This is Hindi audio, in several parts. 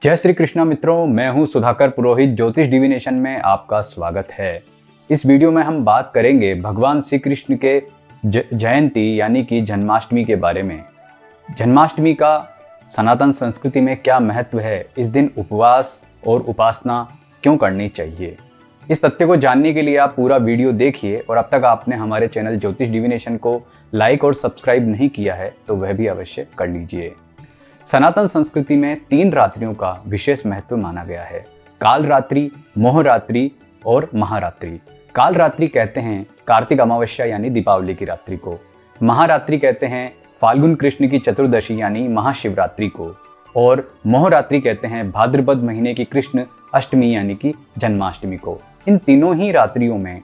जय श्री कृष्णा मित्रों, मैं हूं सुधाकर पुरोहित। ज्योतिष डिविनेशन में आपका स्वागत है। इस वीडियो में हम बात करेंगे भगवान श्री कृष्ण के जयंती यानी कि जन्माष्टमी के बारे में। जन्माष्टमी का सनातन संस्कृति में क्या महत्व है, इस दिन उपवास और उपासना क्यों करनी चाहिए, इस तथ्य को जानने के लिए आप पूरा वीडियो देखिए। और अब तक आपने हमारे चैनल ज्योतिष डिविनेशन को लाइक और सब्सक्राइब नहीं किया है तो वह भी अवश्य कर लीजिए। सनातन संस्कृति में 3 रात्रियों का विशेष महत्व माना गया है: काल रात्रि, मोह रात्रि और महारात्रि। काल रात्रि कहते हैं कार्तिक अमावस्या यानी दीपावली की रात्रि को। महारात्रि कहते हैं फाल्गुन कृष्ण की चतुर्दशी यानी महाशिवरात्रि को। और मोह रात्रि कहते हैं भाद्रपद महीने की कृष्ण अष्टमी यानी कि जन्माष्टमी को। इन तीनों ही रात्रियों में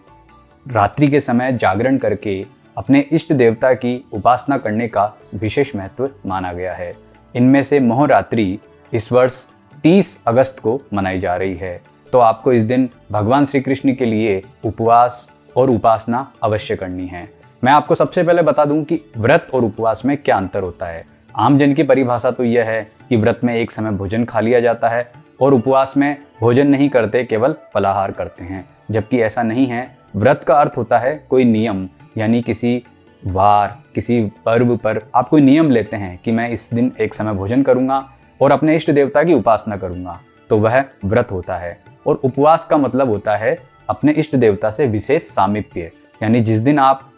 रात्रि के समय जागरण करके अपने इष्ट देवता की उपासना करने का विशेष महत्व माना गया है। इनमें से मोह रात्रि इस वर्ष 30 अगस्त को मनाई जा रही है, तो आपको इस दिन भगवान श्री कृष्ण के लिए उपवास और उपासना अवश्य करनी है। मैं आपको सबसे पहले बता दूं कि व्रत और उपवास में क्या अंतर होता है। आम जन की परिभाषा तो यह है कि व्रत में एक समय भोजन खा लिया जाता है और उपवास में भोजन नहीं करते, केवल फलाहार करते हैं, जबकि ऐसा नहीं है। व्रत का अर्थ होता है कोई नियम, यानी किसी वार, किसी पर्व पर आप कोई नियम लेते हैं कि मैं इस दिन एक समय भोजन करूंगा और अपने इष्ट देवता की उपासना करूंगा, तो वह व्रत होता है। और उपवास का मतलब होता है अपने इष्ट देवता से विशेष सामीप्य, यानी जिस दिन आप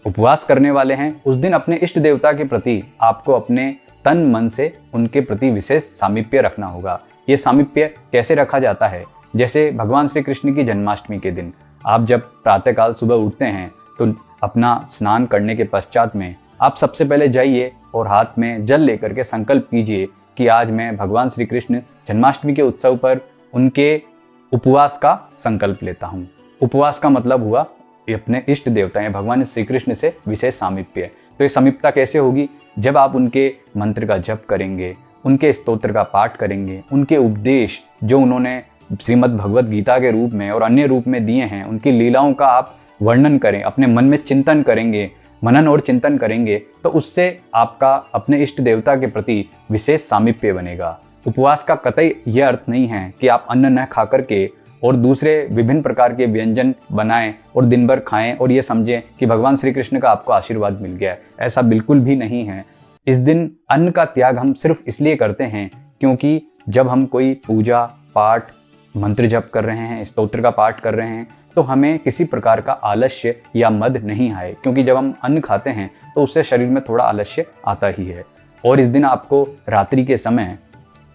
उपवास करने वाले हैं उस दिन अपने इष्ट देवता के प्रति आपको अपने तन मन से उनके प्रति विशेष सामीप्य रखना होगा। ये सामीप्य कैसे रखा जाता है? जैसे भगवान श्री कृष्ण की जन्माष्टमी के दिन आप जब प्रातःकाल सुबह उठते हैं तो अपना स्नान करने के पश्चात में आप सबसे पहले जाइए और हाथ में जल लेकर के संकल्प कीजिए कि आज मैं भगवान श्री कृष्ण जन्माष्टमी के उत्सव पर उनके उपवास का संकल्प लेता हूँ। उपवास का मतलब हुआ अपने इष्ट देवता हैं भगवान श्री कृष्ण से विशेष सामीप्य। तो ये समीपता कैसे होगी? जब आप उनके मंत्र का जप करेंगे, उनके स्तोत्र का पाठ करेंगे, उनके उपदेश जो उन्होंने श्रीमद् भगवद गीता के रूप में और अन्य रूप में दिए हैं, उनकी लीलाओं का आप वर्णन करें, अपने मन में चिंतन करेंगे, मनन और चिंतन करेंगे, तो उससे आपका अपने इष्ट देवता के प्रति विशेष सामीप्य बनेगा। उपवास का कतई यह अर्थ नहीं है कि आप अन्न न खा करके और दूसरे विभिन्न प्रकार के व्यंजन बनाएं और दिन भर खाएं और ये समझें कि भगवान श्री कृष्ण का आपको आशीर्वाद मिल गया। ऐसा बिल्कुल भी नहीं है। इस दिन अन्न का त्याग हम सिर्फ इसलिए करते हैं क्योंकि जब हम कोई पूजा पाठ, मंत्र जप कर रहे हैं, स्तोत्र का पाठ कर रहे हैं, तो हमें किसी प्रकार का आलस्य या मद नहीं आए, क्योंकि जब हम अन्न खाते हैं तो उससे शरीर में थोड़ा आलस्य आता ही है। और इस दिन आपको रात्रि के समय,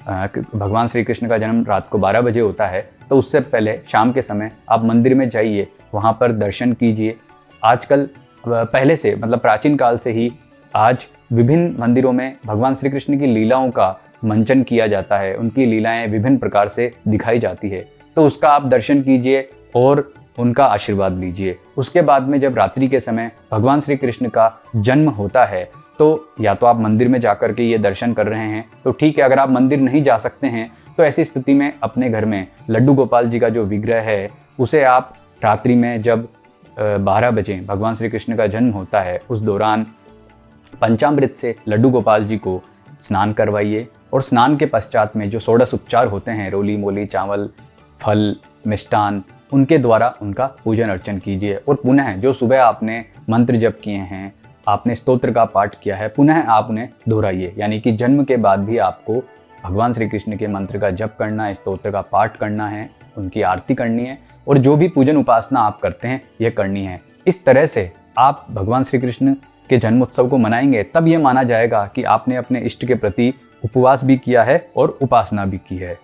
भगवान श्री कृष्ण का जन्म रात को 12 बजे होता है, तो उससे पहले शाम के समय आप मंदिर में जाइए, वहाँ पर दर्शन कीजिए। आजकल पहले से मतलब प्राचीन काल से ही आज विभिन्न मंदिरों में भगवान श्री कृष्ण की लीलाओं का मंचन किया जाता है, उनकी लीलाएं विभिन्न प्रकार से दिखाई जाती है, तो उसका आप दर्शन कीजिए और उनका आशीर्वाद लीजिए। उसके बाद में जब रात्रि के समय भगवान श्री कृष्ण का जन्म होता है, तो या तो आप मंदिर में जाकर के ये दर्शन कर रहे हैं तो ठीक है। अगर आप मंदिर नहीं जा सकते हैं तो ऐसी स्थिति में अपने घर में लड्डू गोपाल जी का जो विग्रह है उसे आप रात्रि में जब 12 बजे भगवान श्री कृष्ण का जन्म होता है उस दौरान पंचामृत से लड्डू गोपाल जी को स्नान करवाइए। और स्नान के पश्चात में जो षोडश उपचार होते हैं, रोली मोली चावल फल मिष्टान, उनके द्वारा उनका पूजन अर्चन कीजिए। और पुनः जो सुबह आपने मंत्र जप किए हैं, आपने स्तोत्र का पाठ किया है, पुनः आप उन्हें दोहराइए। यानी कि जन्म के बाद भी आपको भगवान श्री कृष्ण के मंत्र का जप करना है, स्तोत्र का पाठ करना है, उनकी आरती करनी है और जो भी पूजन उपासना आप करते हैं यह करनी है। इस तरह से आप भगवान श्री कृष्ण के जन्मोत्सव को मनाएंगे, तब यह माना जाएगा कि आपने अपने इष्ट के प्रति उपवास भी किया है और उपासना भी की है।